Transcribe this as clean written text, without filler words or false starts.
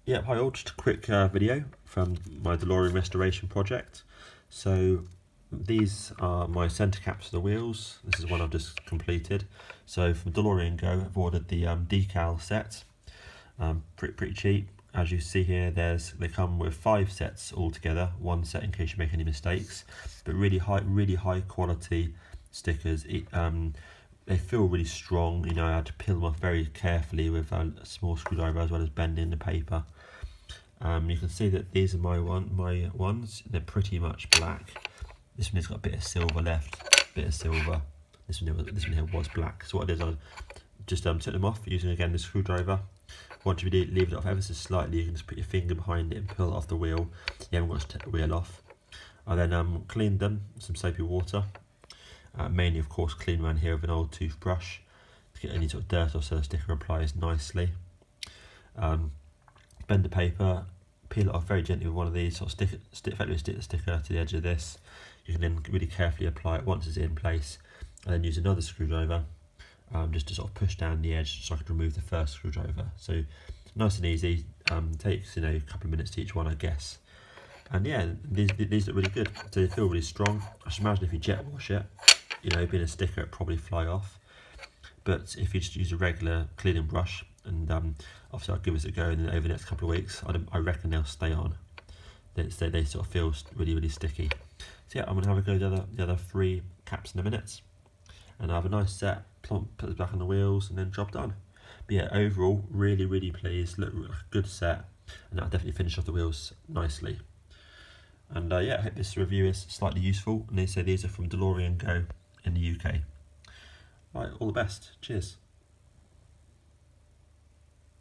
Yeah, hi all, just a quick video from my DeLorean restoration project. So these are my centre caps for the wheels. This is one I've just completed. So from DeLoreanGo, I've ordered the decal set, pretty cheap. As you see here, they come with 5 sets altogether, one set in case you make any mistakes, but really high quality stickers. They feel really strong. You know, I had to peel them off very carefully with a small screwdriver as well as bending the paper. You can see that these are my ones. They're pretty much black. This one has got a bit of silver left, bit of silver. This one here was black. So what I did is I just took them off using again the screwdriver. Once you leave it off ever so slightly, you can just put your finger behind it and pull it off the wheel. You haven't got to take the wheel off. I then cleaned them with some soapy water. Mainly, of course, clean around here with an old toothbrush to get any sort of dirt off so the sticker applies nicely. Bend the paper, peel it off very gently with one of these, sort of stick the sticker to the edge of this. You can then really carefully apply it once it's in place, and then use another screwdriver just to sort of push down the edge so I could remove the first screwdriver. So nice and easy, takes a couple of minutes to each one, I guess. And yeah, these look really good. So they feel really strong. I should imagine if you jet wash it, being a sticker, it'd probably fly off. But if you just use a regular cleaning brush, and obviously I'll give it a go, and then over the next couple of weeks, I reckon they'll stay on. They sort of feel really sticky. So yeah, I'm gonna have a go with the other 3 caps in a minute, and I have a nice set, put it back on the wheels, and then job done. But yeah, overall, really pleased. Look like a good set, and that'll definitely finish off the wheels nicely. And yeah, I hope this review is slightly useful. And they say these are from DeLoreanGo in the UK. Right, all the best. Cheers.